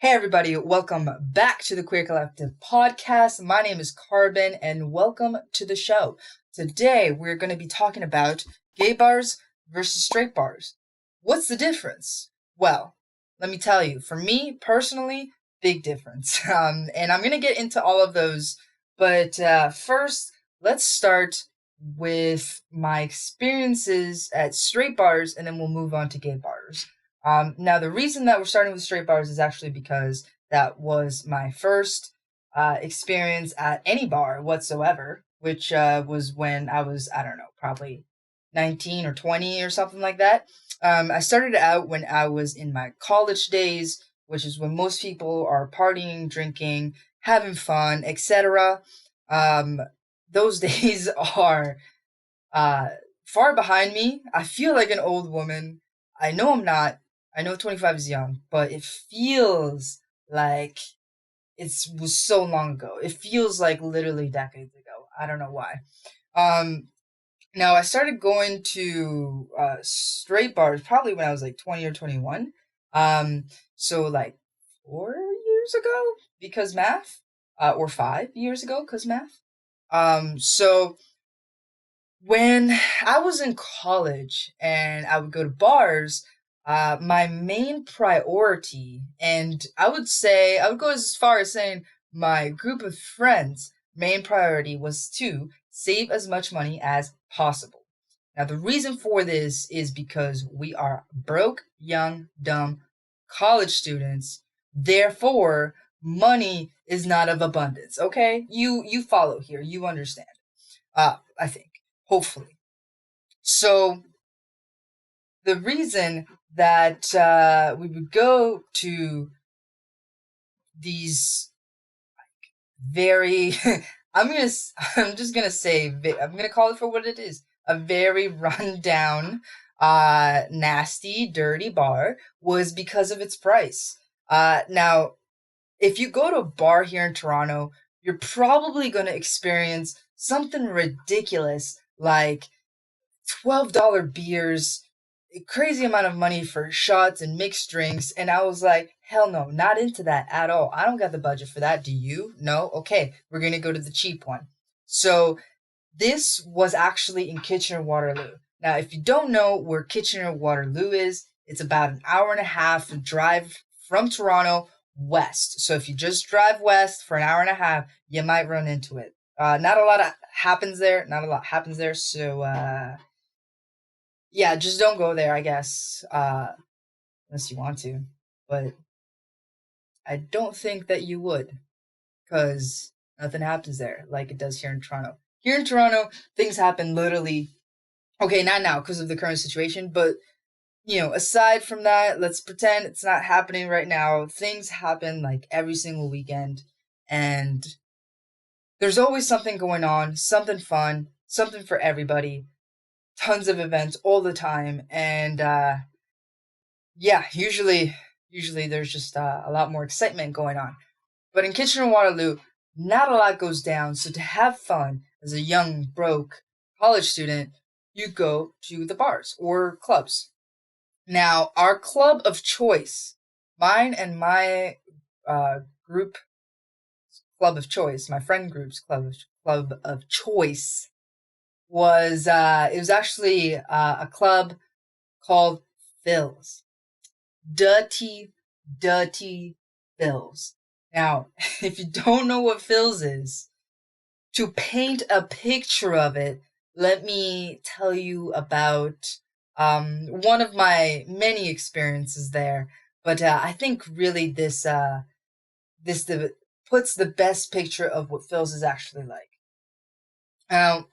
Hey everybody, welcome back to the Queer Collective podcast. My name is Karbon and welcome to the show. Today we're going to be talking about gay bars versus straight bars. What's the difference? Well, let me tell you, for me personally, big difference. And I'm going to get into all of those, but first, let's start with my experiences at straight bars and then we'll move on to gay bars. Now, the reason that we're starting with straight bars is actually because that was my first experience at any bar whatsoever, which was when I was, I don't know, probably 19 or 20 or something like that. I started out when I was in my college days, which is when most people are partying, drinking, having fun, etc. Um, those days are uh, far behind me. I feel like an old woman. I know I'm not. I know 25 is young, but it feels like it was so long ago. It feels like literally decades ago. I don't know why. Um, Now I started going to straight bars probably when I was like 20 or 21. So like 4 years ago because math, or 5 years ago because math. So when I was in college and I would go to bars, my main priority, and I would go as far as saying my group of friends' main priority was to save as much money as possible. Now, the reason for this is because we are broke, young, dumb college students. Therefore, money is not of abundance. Okay, you follow here. You understand. I think, hopefully. So the reason that we would go to these very, I'm just gonna say, I'm gonna call it for what it is, a very rundown, nasty, dirty bar was because of its price. Now, if you go to a bar here in Toronto, you're probably gonna experience something ridiculous like $12 beers, a crazy amount of money for shots and mixed drinks. And I was like, hell no, not into that at all. I don't got the budget for that. Do you? No? Okay, we're going to go to the cheap one. So this was actually in Kitchener-Waterloo. Now, if you don't know where Kitchener-Waterloo is, it's about an hour and a half drive from Toronto west. So if you just drive west for an hour and a half, you might run into it. Not a lot happens there. Not a lot happens there. So, yeah, just don't go there, I guess, unless you want to. But I don't think that you would, because nothing happens there like it does here in Toronto. Here in Toronto, things happen literally, okay, not now because of the current situation, but, aside from that, let's pretend it's not happening right now. Things happen like every single weekend, and there's always something going on, something fun, something for everybody, tons of events all the time, and, yeah, usually there's just a lot more excitement going on. But in Kitchener-Waterloo, not a lot goes down. So to have fun as a young broke college student, you go to the bars or clubs. Now, our club of choice, mine and my group club of choice, my friend group's club of choice was it was actually a club called Phil's. Dirty, dirty Phil's. Now, if you don't know what Phil's is, to paint a picture of it, let me tell you about one of my many experiences there. But I think really this puts the best picture of what Phil's is actually like. Now,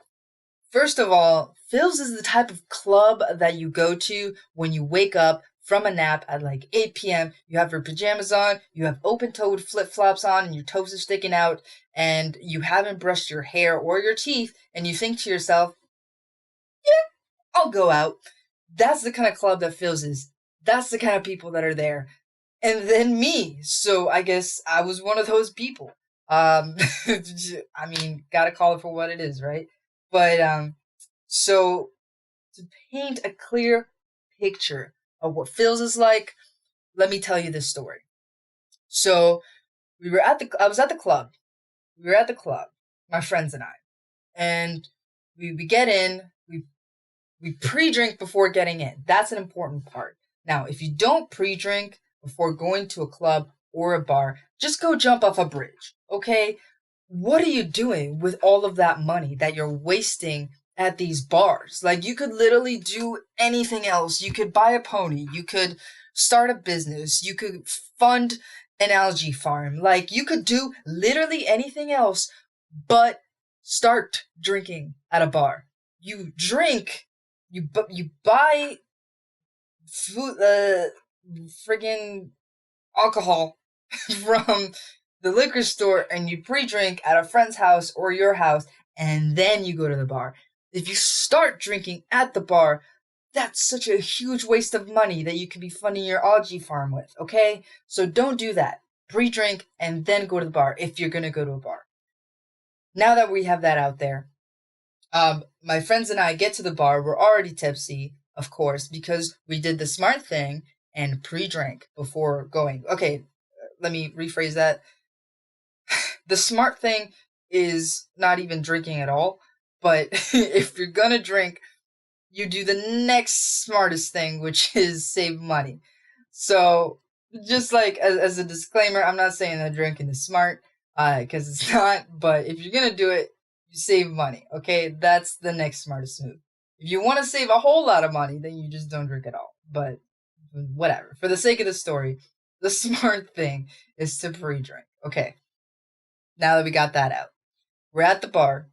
first of all, Phil's is the type of club that you go to when you wake up from a nap at like 8 p.m. You have your pajamas on, you have open-toed flip-flops on, and your toes are sticking out, and you haven't brushed your hair or your teeth, and you think to yourself, I'll go out. That's the kind of club that Phil's is. That's the kind of people that are there. And then me. So I guess I was one of those people. I mean, gotta call it for what it is, right? But so to paint a clear picture of what Phil's is like, let me tell you this story. So I was at the club. We were at the club, my friends and I, and we get in. We pre-drink before getting in. That's an important part. Now, if you don't pre-drink before going to a club or a bar, just go jump off a bridge, okay? What are you doing with all of that money that you're wasting at these bars? Like, you could literally do anything else. You could buy a pony. You could start a business. You could fund an algae farm. Like, you could do literally anything else but start drinking at a bar. You drink, you buy food, friggin' alcohol from the liquor store, and you pre-drink at a friend's house or your house, and then you go to the bar. If you start drinking at the bar, that's such a huge waste of money that you could be funding your algae farm with, okay? So don't do that. Pre-drink and then go to the bar if you're gonna go to a bar. Now that we have that out there, my friends and I get to the bar. We're already tipsy, of course, because we did the smart thing and pre-drank before going. Okay, let me rephrase that. The smart thing is not even drinking at all, but if you're gonna drink, you do the next smartest thing, which is save money. So, just like as a disclaimer, I'm not saying that drinking is smart, because it's not. But if you're gonna do it, you save money. Okay, that's the next smartest move. If you want to save a whole lot of money, then you just don't drink at all. But whatever. For the sake of the story, the smart thing is to pre-drink. Okay. Now that we got that out, we're at the bar.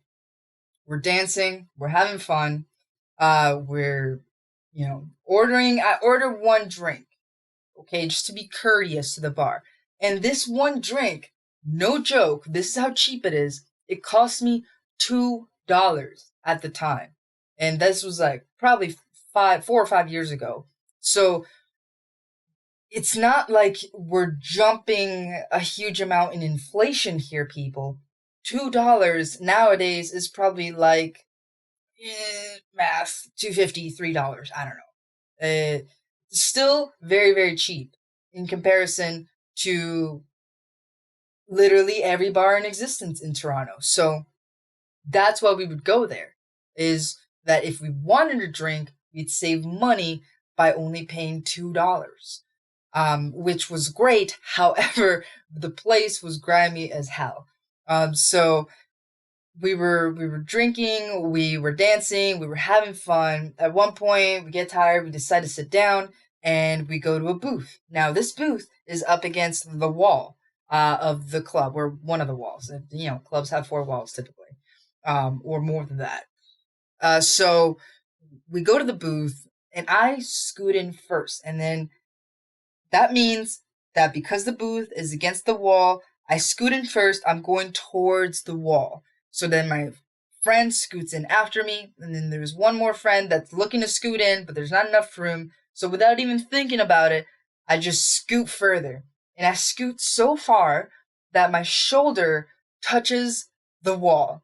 We're dancing. We're having fun. We're, ordering. I order one drink, okay, just to be courteous to the bar. And this one drink, no joke, this is how cheap it is. It cost me $2 at the time, and this was like probably 4 or 5 years ago. So it's not like we're jumping a huge amount in inflation here, people. $2 nowadays is probably like math, $2.50, $3. I don't know. Still very, very cheap in comparison to literally every bar in existence in Toronto. So that's why we would go there, is that if we wanted to drink, we'd save money by only paying $2, which was great. However, the place was grimy as hell. So we were drinking, we were dancing, we were having fun. At one point, we get tired, we decide to sit down, and we go to a booth. Now, this booth is up against the wall of the club, or one of the walls. Clubs have 4 walls typically, or more than that. So we go to the booth, and I scoot in first, and then that means that because the booth is against the wall, I scoot in first. I'm going towards the wall. So then my friend scoots in after me, and then there's one more friend that's looking to scoot in, but there's not enough room. So without even thinking about it, I just scoot further. And I scoot so far that my shoulder touches the wall.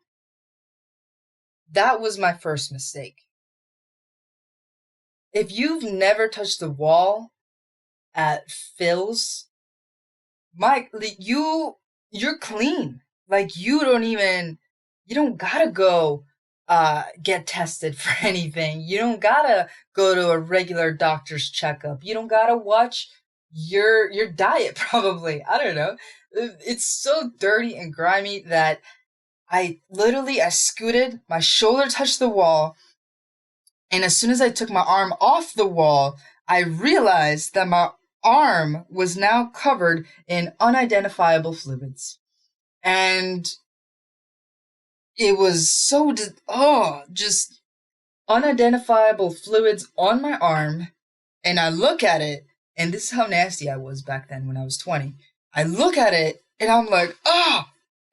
That was my first mistake. If you've never touched the wall at Phil's, you're clean. Like, you don't gotta go get tested for anything. You don't gotta go to a regular doctor's checkup. You don't gotta watch your diet, probably. I don't know. It's so dirty and grimy that I scooted, my shoulder touched the wall, and as soon as I took my arm off the wall, I realized that my arm was now covered in unidentifiable fluids. And it was so just unidentifiable fluids on my arm. And I look at it, and this is how nasty I was back then when I was 20. I look at it, and I'm like,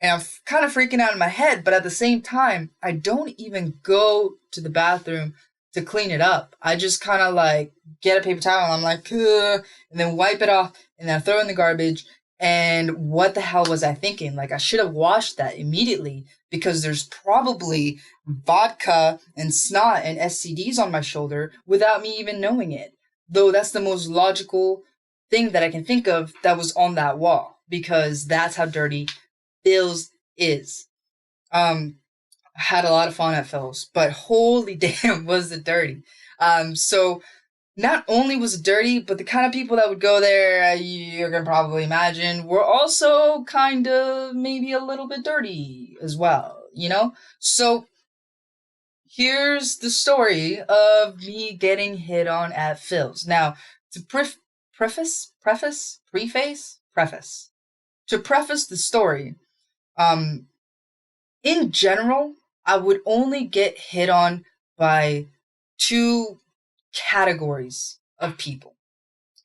and I'm kind of freaking out in my head, but at the same time, I don't even go to the bathroom to clean it up. I just kind of like get a paper towel, and I'm like, ugh, and then wipe it off, and then I throw it in the garbage. And what the hell was I thinking? Like, I should have washed that immediately, because there's probably vodka and snot and STDs on my shoulder without me even knowing it. Though that's the most logical thing that I can think of that was on that wall, because that's how dirty Phil's is. I had a lot of fun at Phil's, but holy damn, was it dirty. So not only was it dirty, but the kind of people that would go there, you're gonna probably imagine, were also kind of maybe a little bit dirty as well, you know? So here's the story of me getting hit on at Phil's. Now, to preface, to preface the story, um, in general, I would only get hit on by two categories of people,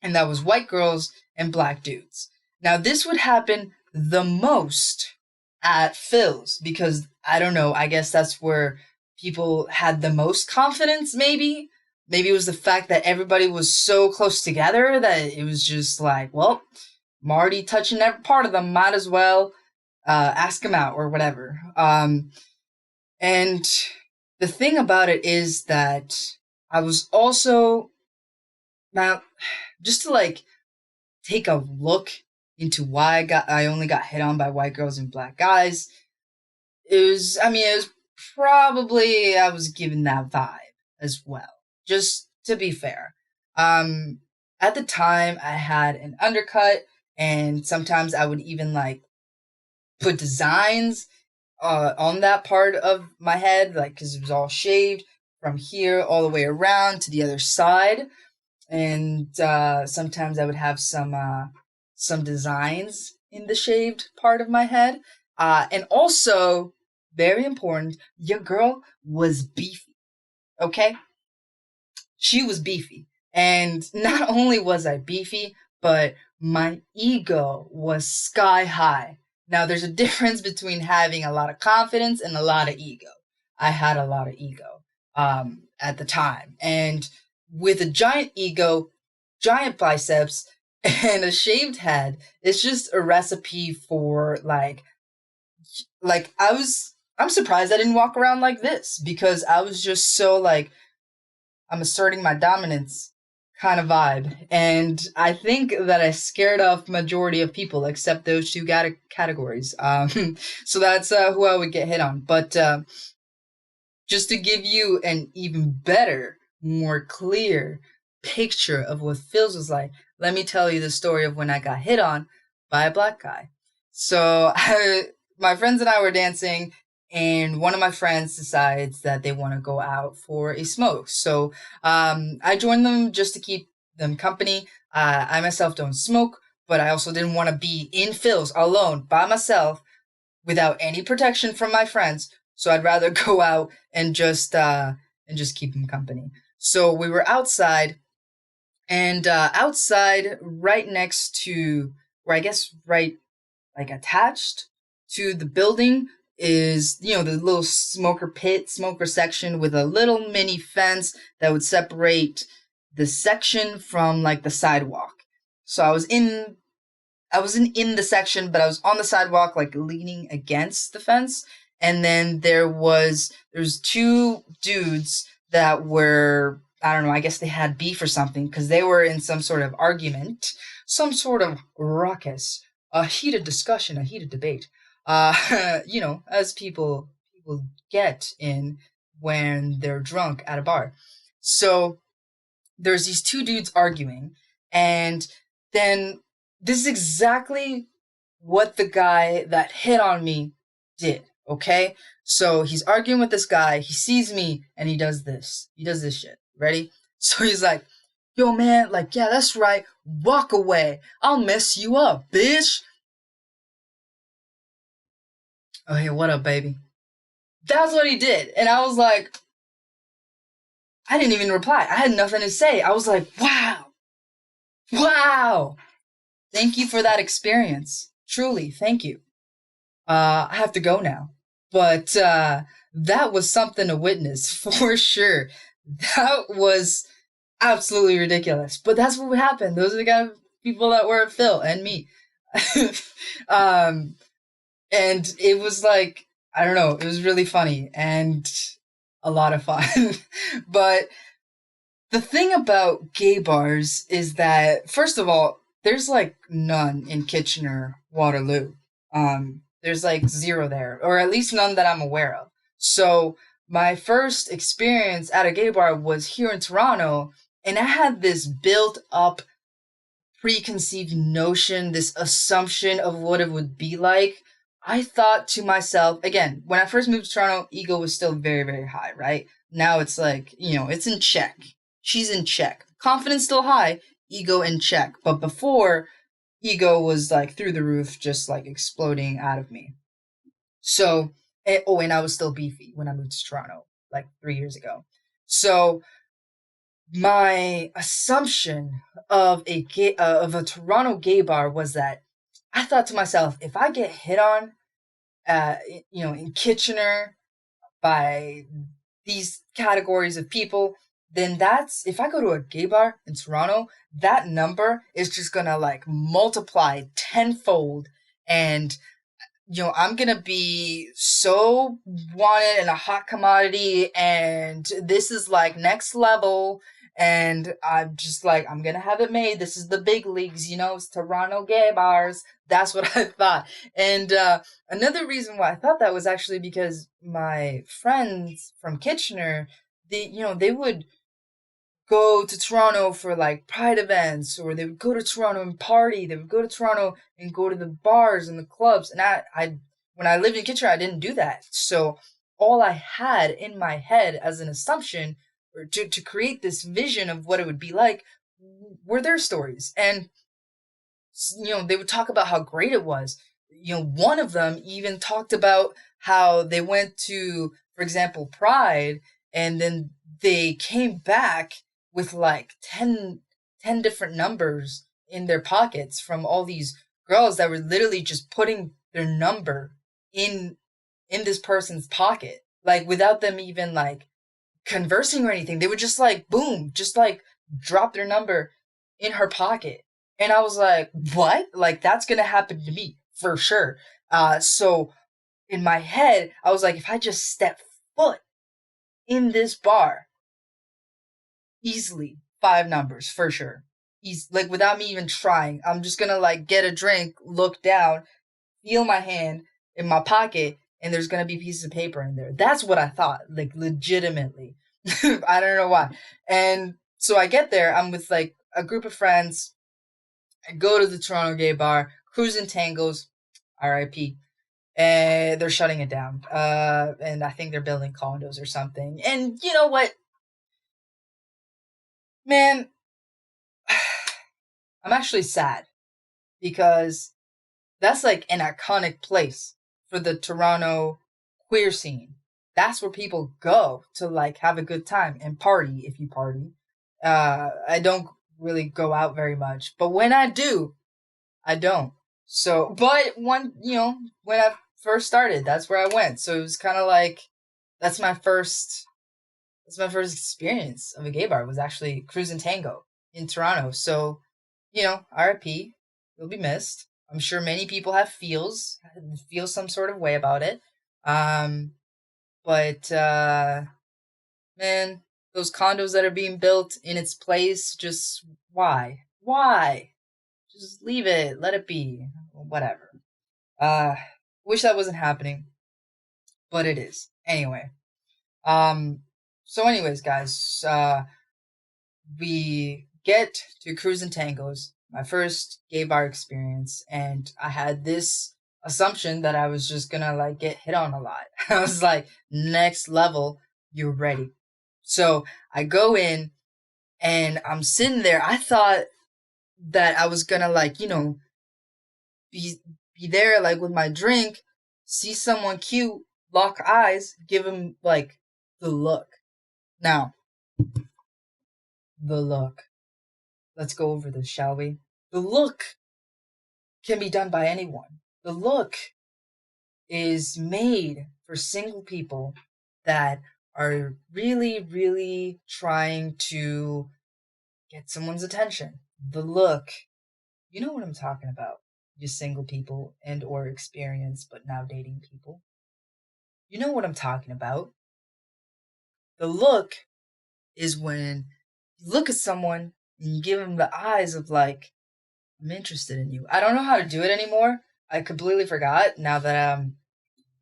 and that was white girls and black dudes. Now, this would happen the most at Phil's because I don't know, I guess that's where people had the most confidence, maybe. Maybe it was the fact that everybody was so close together that it was just like, well, I'm already touching every part of them, might as well ask them out or whatever. And the thing about it is that I was also, now, just to like take a look into why I only got hit on by white girls and black guys. It was probably, I was given that vibe as well. Just to be fair. At the time I had an undercut, and sometimes I would even like put designs on that part of my head, like, because it was all shaved from here all the way around to the other side. And sometimes I would have some designs in the shaved part of my head. And also, very important, your girl was beefy, okay? She was beefy. And not only was I beefy, but my ego was sky high. Now, there's a difference between having a lot of confidence and a lot of ego. I had a lot of ego at the time. And with a giant ego, giant biceps, and a shaved head, it's just a recipe for I'm surprised I didn't walk around like this, because I was just so like, I'm asserting my dominance kind of vibe. And I think that I scared off majority of people except those two categories. So that's who I would get hit on. But just to give you an even better, more clear picture of what Phil's was like, let me tell you the story of when I got hit on by a black guy. So my friends and I were dancing, and one of my friends decides that they want to go out for a smoke. So I joined them just to keep them company. I myself don't smoke, but I also didn't want to be in Phil's alone by myself without any protection from my friends. So I'd rather go out and just keep them company. So we were outside, and outside, right next to, or I guess right, like attached to the building, is, the little smoker section with a little mini fence that would separate the section from like the sidewalk. So I wasn't in the section, but I was on the sidewalk, like leaning against the fence. And then there's two dudes that were, I don't know, I guess they had beef or something, because they were in some sort of argument, some sort of ruckus, a heated discussion, a heated debate. As people get in when they're drunk at a bar. So there's these two dudes arguing, and then this is exactly what the guy that hit on me did, okay? So he's arguing with this guy, he sees me, and he does this shit. Ready? So he's like, yo man, like, yeah, that's right, walk away, I'll mess you up, bitch. Oh, hey, what up, baby? That's what he did. And I was like, I didn't even reply. I had nothing to say. I was like, wow. Thank you for that experience. Truly, thank you. I have to go now. But that was something to witness, for sure. That was absolutely ridiculous. But that's what happened. Those are the kind of people that were at Phil and me. And it was like, I don't know, it was really funny and a lot of fun. But the thing about gay bars is that, first of all, there's like none in Kitchener, Waterloo. There's like zero there, or at least none that I'm aware of. So my first experience at a gay bar was here in Toronto, and I had this built up preconceived notion, this assumption of what it would be like. I thought to myself, again, when I first moved to Toronto, ego was still very, very high, right? Now it's like, it's in check. She's in check. Confidence still high, ego in check. But before, ego was like through the roof, just like exploding out of me. So, and I was still beefy when I moved to Toronto, like 3 years ago. So, my assumption of a Toronto gay bar was that I thought to myself, if I get hit on, uh, in Kitchener by these categories of people, then that's if I go to a gay bar in Toronto, that number is just gonna like multiply tenfold, and I'm gonna be so wanted and a hot commodity, and this is like next level. And I'm just like, I'm gonna have it made. This is the big leagues, it's Toronto gay bars. That's what I thought. And another reason why I thought that was actually because my friends from Kitchener, they would go to Toronto for like pride events, or they would go to Toronto and party. They would go to Toronto and go to the bars and the clubs. And I when I lived in Kitchener, I didn't do that. So all I had in my head as an assumption, or to create this vision of what it would be like, were their stories. And they would talk about how great it was. One of them even talked about how they went to, for example, Pride, and then they came back with like 10 different numbers in their pockets from all these girls that were literally just putting their number in this person's pocket, like without them even like conversing or anything. They would just like boom, just like drop their number in her pocket. And I was like, what? Like that's gonna happen to me for sure. So in my head, I was like, if I just step foot in this bar, easily 5 numbers for sure. He's like, without me even trying, I'm just gonna like get a drink, look down, feel my hand in my pocket, and there's gonna be pieces of paper in there. That's what I thought, like legitimately. I don't know why. And so I get there, I'm with like a group of friends. I go to the Toronto gay bar, Cruising Tangos, RIP. And they're shutting it down. And I think they're building condos or something. And you know what? Man, I'm actually sad because that's like an iconic place for the Toronto queer scene. That's where people go to like have a good time and party if you party. I don't really go out very much, but when I do, I don't. So, but when I first started, that's where I went. So it was kind of like that's my first experience of a gay bar was actually Cruising Tango in Toronto. So, RIP, you'll be missed. I'm sure many people feel some sort of way about it. But man, those condos that are being built in its place, just why? Why? Just leave it, let it be. Whatever. Wish that wasn't happening, but it is. Anyway. So anyways, guys, we get to Cruising Tangos, my first gay bar experience, and I had this assumption that I was just gonna like get hit on a lot. I was like, next level, you're ready. So I go in and I'm sitting there. I thought that I was gonna like, be there like with my drink, see someone cute, lock eyes, give him like the look. Now, the look. Let's go over this, shall we? The look can be done by anyone. The look is made for single people that are really, really trying to get someone's attention. The look, you know what I'm talking about. You single people and or experienced but now dating people. You know what I'm talking about. The look is when you look at someone and you give them the eyes of like, I'm interested in you. I don't know how to do it anymore. I completely forgot now that I'm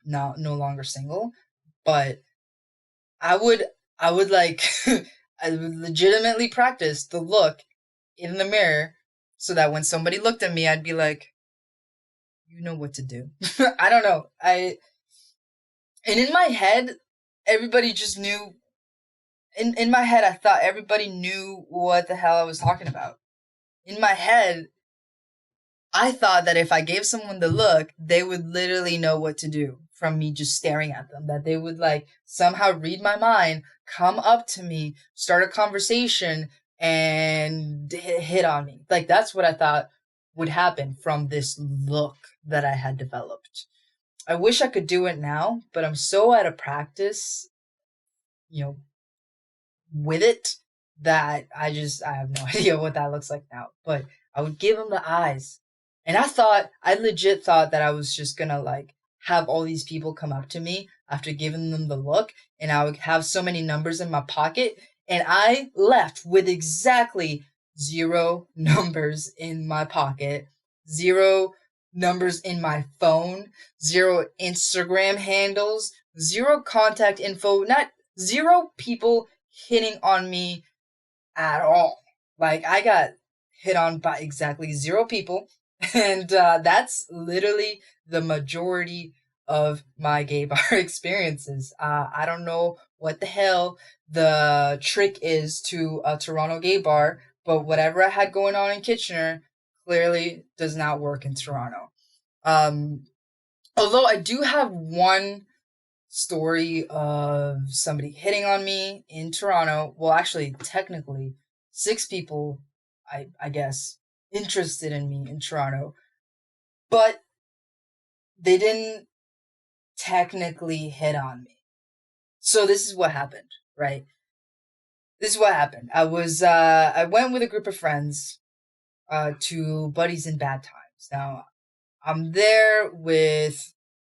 no longer single. But I would I would like I would legitimately practice the look in the mirror so that when somebody looked at me, I'd be like, you know what to do. I don't know. And in my head, everybody just knew. In my head, I thought everybody knew what the hell I was talking about. In my head, I thought that if I gave someone the look, they would literally know what to do from me just staring at them. That they would like somehow read my mind, come up to me, start a conversation, and hit on me. Like that's what I thought would happen from this look that I had developed. I wish I could do it now, but I'm so out of practice, you know, with it that I have no idea what that looks like now. But I would give him the eyes. And I legit thought that I was just gonna like have all these people come up to me after giving them the look, and I would have so many numbers in my pocket, and I left with exactly 0 numbers in my pocket, 0 numbers in my phone, 0 Instagram handles, 0 contact info, not 0 people hitting on me at all. Like I got hit on by exactly 0 people, and that's literally the majority of my gay bar experiences. I don't know what the hell the trick is to a Toronto gay bar, but whatever I had going on in Kitchener clearly does not work in Toronto. Um, Although I do have one story of somebody hitting on me in Toronto. Well, actually, technically, 6 people, I guess, interested in me in Toronto, but they didn't technically hit on me. So this is what happened, right? This is what happened. I went with a group of friends to Buddies in Bad Times. Now, I'm there with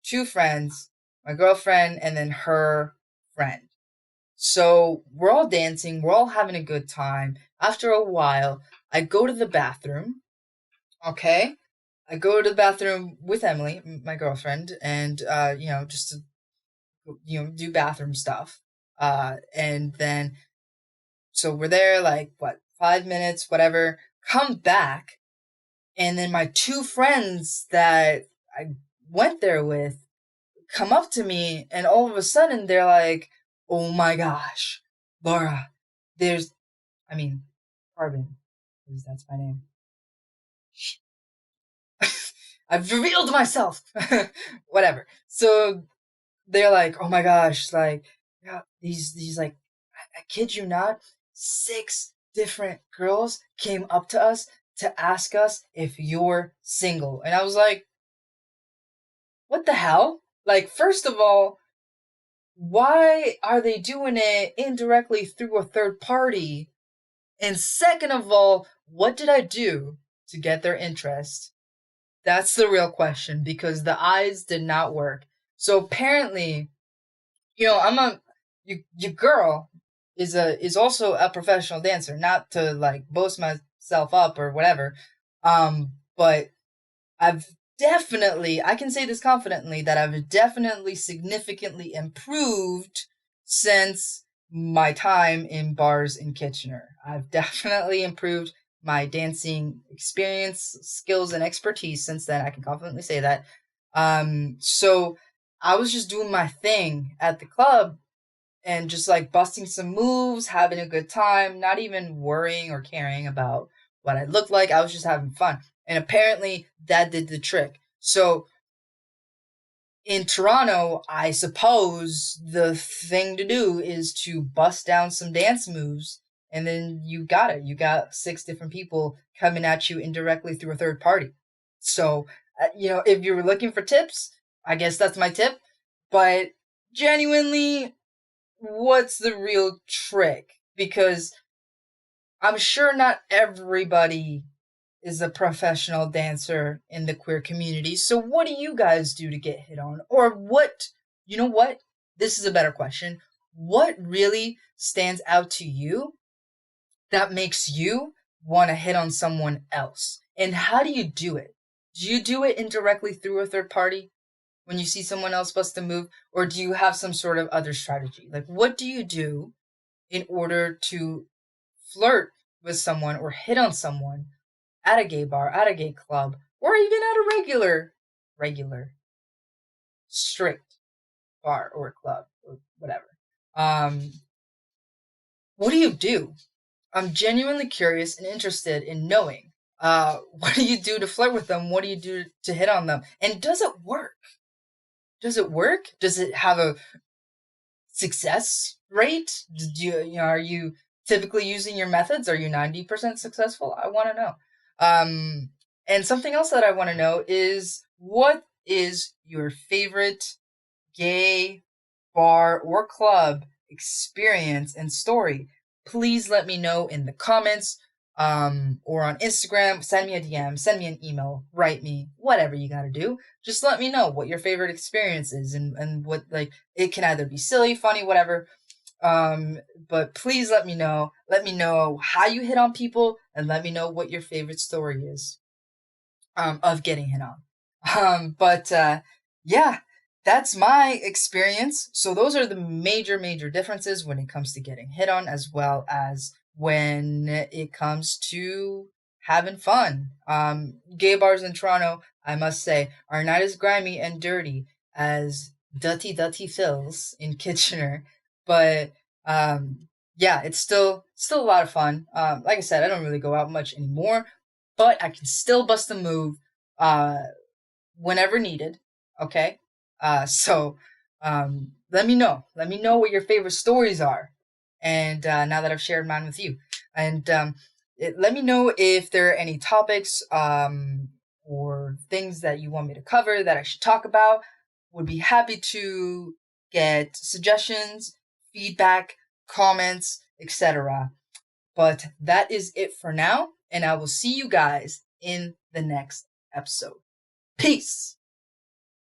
2 friends, my girlfriend and then her friend. So we're all dancing, we're all having a good time. After a while, I go to the bathroom, okay? I go to the bathroom with Emily, my girlfriend, and just to do bathroom stuff. And then so we're there like what, 5 minutes, whatever. Come back, and then my 2 friends that I went there with come up to me, and all of a sudden they're like, "Oh my gosh, Laura, there's, I mean, Karbon, because that's my name. I've revealed myself." Whatever. So they're like, "Oh my gosh, like, yeah, these like, I kid you not, 6 different girls came up to us to ask us if you're single," and I was like, "What the hell?" Like, first of all, why are they doing it indirectly through a third party? And second of all, what did I do to get their interest? That's the real question, because the eyes did not work. So apparently, I'm your girl is also a professional dancer, not to like boast myself up or whatever. But I can say this confidently, that I've definitely significantly improved since my time in bars in Kitchener. I've definitely improved my dancing experience, skills, and expertise since then. I can confidently say that. So I was just doing my thing at the club and just like busting some moves, having a good time, not even worrying or caring about what I looked like. I was just having fun. And apparently that did the trick. So in Toronto, I suppose the thing to do is to bust down some dance moves, and then you got it. You got 6 different people coming at you indirectly through a third party. So, if you were looking for tips, I guess that's my tip. But genuinely, what's the real trick? Because I'm sure not everybody is a professional dancer in the queer community. So what do you guys do to get hit on? Or you know what? This is a better question. What really stands out to you that makes you want to hit on someone else? And how do you do it? Do you do it indirectly through a third party when you see someone else bust a move? Or do you have some sort of other strategy? Like, what do you do in order to flirt with someone or hit on someone at a gay bar, at a gay club, or even at a regular, strict bar or club or whatever? Um, what do you do? I'm genuinely curious and interested in knowing. What do you do to flirt with them? What do you do to hit on them? And does it work? Does it work? Does it have a success rate? Are you typically using your methods? Are you 90% successful? I want to know. And something else that I want to know is, what is your favorite gay bar or club experience and story? Please let me know in the comments, or on Instagram. Send me a DM, send me an email, write me, whatever you gotta do. Just let me know what your favorite experience is, and what, like, it can either be silly, funny, whatever. But please let me know. Let me know how you hit on people, and let me know what your favorite story is, of getting hit on. But yeah, that's my experience. So those are the major differences when it comes to getting hit on, as well as when it comes to having fun. Gay bars in Toronto, I must say, are not as grimy and dirty as Dutty Phil's in Kitchener, but yeah, it's still a lot of fun. Like I said, I don't really go out much anymore, but I can still bust a move uh whenever needed. Okay. So let me know. Let me know what your favorite stories are. And now that I've shared mine with you. And let me know if there are any topics, or things that you want me to cover that I should talk about. Would be happy to get suggestions, feedback, comments, etc. But that is it for now. And I will see you guys in the next episode. Peace.